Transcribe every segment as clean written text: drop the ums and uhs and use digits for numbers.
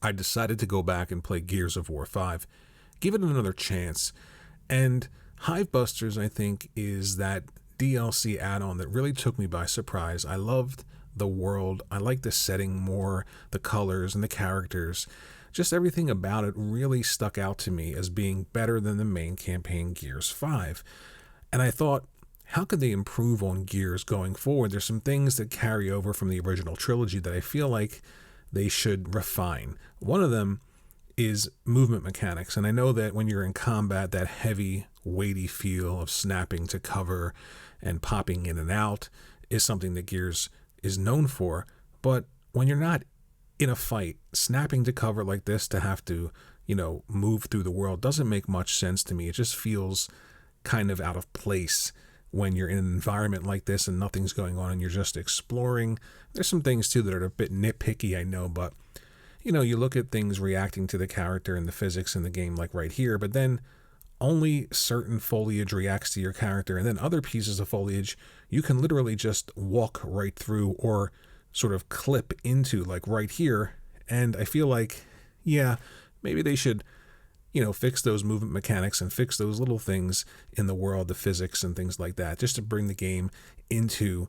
I decided to go back and play Gears of War 5, give it another chance. And Hivebusters, I think, is that DLC add-on that really took me by surprise. I loved the world. I liked the setting more, the colors and the characters. Just everything about it really stuck out to me as being better than the main campaign Gears 5. And I thought, how could they improve on Gears going forward? There's some things that carry over from the original trilogy that I feel like they should refine. One of them is movement mechanics. And I know that when you're in combat, that heavy, weighty feel of snapping to cover and popping in and out is something that Gears is known for. But when you're not in a fight, snapping to cover like this to have to, move through the world doesn't make much sense to me. It just feels kind of out of place when you're in an environment like this and nothing's going on and you're just exploring. There's some things too that are a bit nitpicky, I know, but you look at things reacting to the character and the physics in the game, like right here, but then only certain foliage reacts to your character, and then other pieces of foliage you can literally just walk right through or sort of clip into, like right here. And I feel like, yeah, maybe they should, fix those movement mechanics and fix those little things in the world, the physics and things like that, just to bring the game into,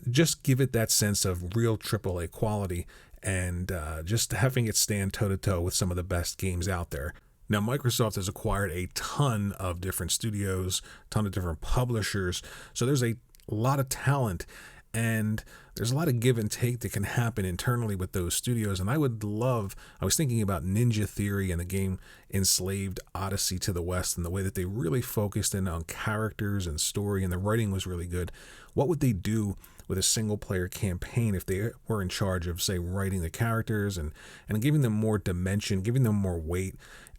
just give it that sense of real AAA quality and just having it stand toe-to-toe with some of the best games out there. Now, Microsoft has acquired a ton of different studios, a ton of different publishers, so there's a lot of talent, and there's a lot of give and take that can happen internally with those studios. And I was thinking about Ninja Theory and the game Enslaved Odyssey to the West, and the way that they really focused in on characters and story, and the writing was really good. What would they do with a single player campaign if they were in charge of, say, writing the characters and giving them more dimension, giving them more weight,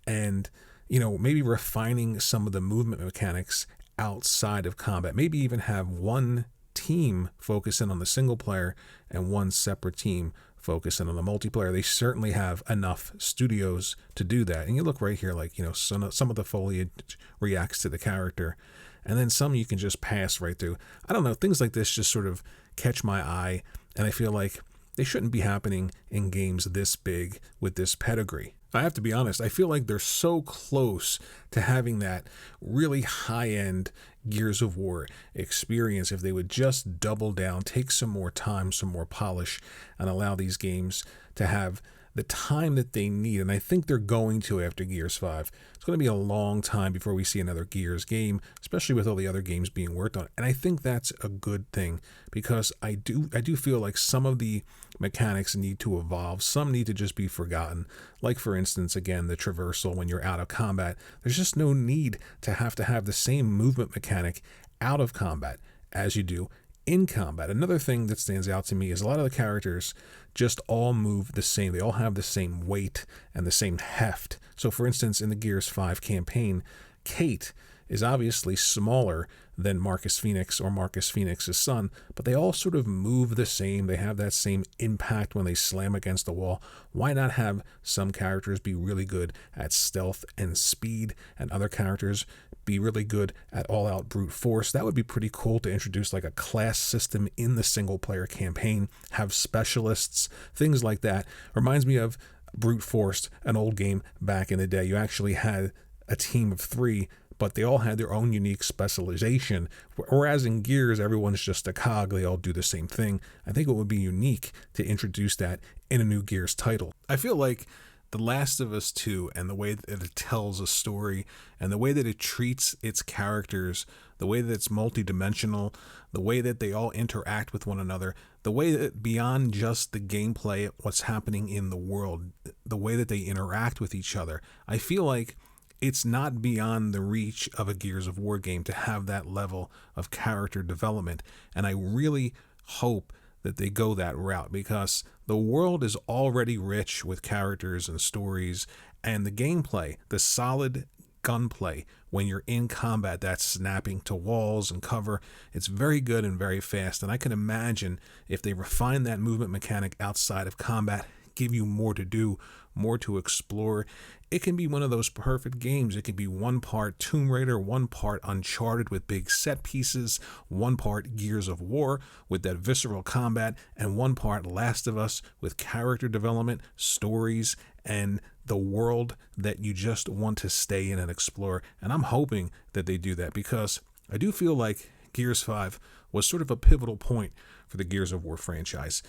and maybe refining some of the movement mechanics outside of combat? Maybe even have one team focus in on the single player and one separate team focus in on the multiplayer. They certainly have enough studios to do that. And you look right here, like, some of the foliage reacts to the character, and then some you can just pass right through. I don't know, things like this just sort of catch my eye, and I feel like they shouldn't be happening in games this big with this pedigree. I have to be honest, I feel like they're so close to having that really high-end Gears of War experience if they would just double down, take some more time, some more polish, and allow these games to have the time that they need. And I think they're going to after Gears 5. It's going to be a long time before we see another Gears game, especially with all the other games being worked on. And I think that's a good thing, because I do feel like some of the mechanics need to evolve. Some need to just be forgotten. Like, for instance, again, the traversal when you're out of combat. There's just no need to have the same movement mechanic out of combat as you do in combat. Another thing that stands out to me is a lot of the characters just all move the same. They all have the same weight and the same heft. So, for instance, in the Gears 5 campaign, Kate is obviously smaller than Marcus Phoenix or Marcus Phoenix's son, but they all sort of move the same. They have that same impact when they slam against the wall. Why not have some characters be really good at stealth and speed, and other characters be really good at all-out brute force? That would be pretty cool to introduce like a class system in the single-player campaign, have specialists, things like that. Reminds me of Brute Force, an old game back in the day. You actually had a team of 3, but they all had their own unique specialization. Whereas in Gears, everyone's just a cog. They all do the same thing. I think it would be unique to introduce that in a new Gears title. I feel like The Last of Us 2 and the way that it tells a story and the way that it treats its characters, the way that it's multidimensional, the way that they all interact with one another, the way that beyond just the gameplay, what's happening in the world, the way that they interact with each other, I feel like it's not beyond the reach of a Gears of War game to have that level of character development. And I really hope that they go that route, because the world is already rich with characters and stories, and the gameplay, the solid gunplay when you're in combat, that's snapping to walls and cover, it's very good and very fast. And I can imagine if they refine that movement mechanic outside of combat, give you more to do, more to explore. It can be one of those perfect games. It can be one part Tomb Raider, one part Uncharted with big set pieces, one part Gears of War with that visceral combat, and one part Last of Us with character development, stories, and the world that you just want to stay in and explore. And I'm hoping that they do that, because I do feel like Gears 5 was sort of a pivotal point for the Gears of War franchise.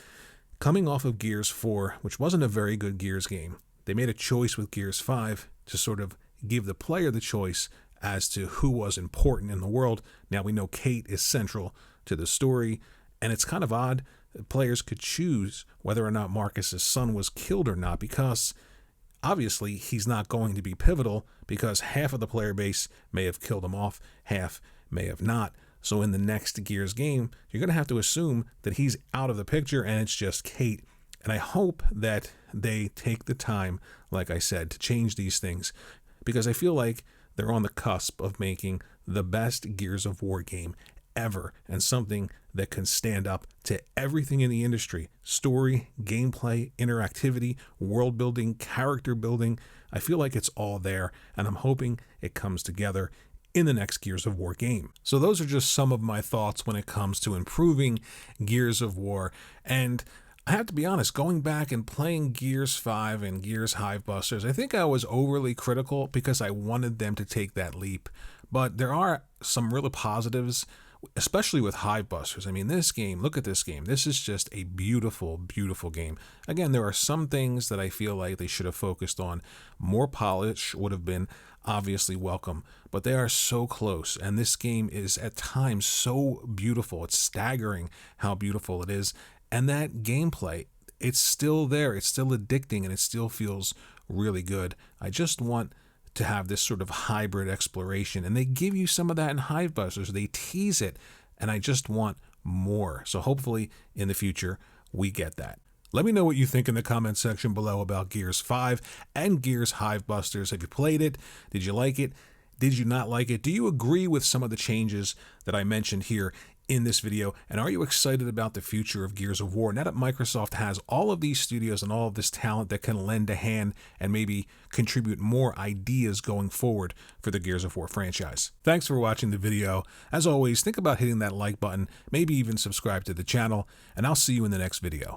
Coming off of Gears 4, which wasn't a very good Gears game, they made a choice with Gears 5 to sort of give the player the choice as to who was important in the world. Now we know Kate is central to the story, and it's kind of odd that players could choose whether or not Marcus's son was killed or not, because obviously he's not going to be pivotal, because half of the player base may have killed him off, half may have not. So in the next Gears game, you're going to have to assume that he's out of the picture and it's just Kate. And I hope that they take the time, like I said, to change these things, because I feel like they're on the cusp of making the best Gears of War game ever, and something that can stand up to everything in the industry: story, gameplay, interactivity, world building, character building. I feel like it's all there, and I'm hoping it comes together in the next Gears of War game. So those are just some of my thoughts when it comes to improving Gears of War. And I have to be honest, going back and playing Gears 5 and Gears Hivebusters, I think I was overly critical because I wanted them to take that leap. But there are some really positives, especially with Hivebusters. I mean, this game, look at this game. This is just a beautiful, beautiful game. Again, there are some things that I feel like they should have focused on. More polish would have been obviously welcome, but they are so close, and this game is at times so beautiful. It's staggering how beautiful it is, and that gameplay, it's still there. It's still addicting, and it still feels really good. I just want to have this sort of hybrid exploration, and they give you some of that in Hivebusters. They tease it, and I just want more. So hopefully in the future we get that. Let me know what you think in the comment section below about Gears 5 and Gears Hivebusters. Have you played it? Did you like it? Did you not like it? Do you agree with some of the changes that I mentioned here in this video? And are you excited about the future of Gears of War now that Microsoft has all of these studios and all of this talent that can lend a hand and maybe contribute more ideas going forward for the Gears of War franchise? Thanks for watching the video. As always, think about hitting that like button, maybe even subscribe to the channel, and I'll see you in the next video.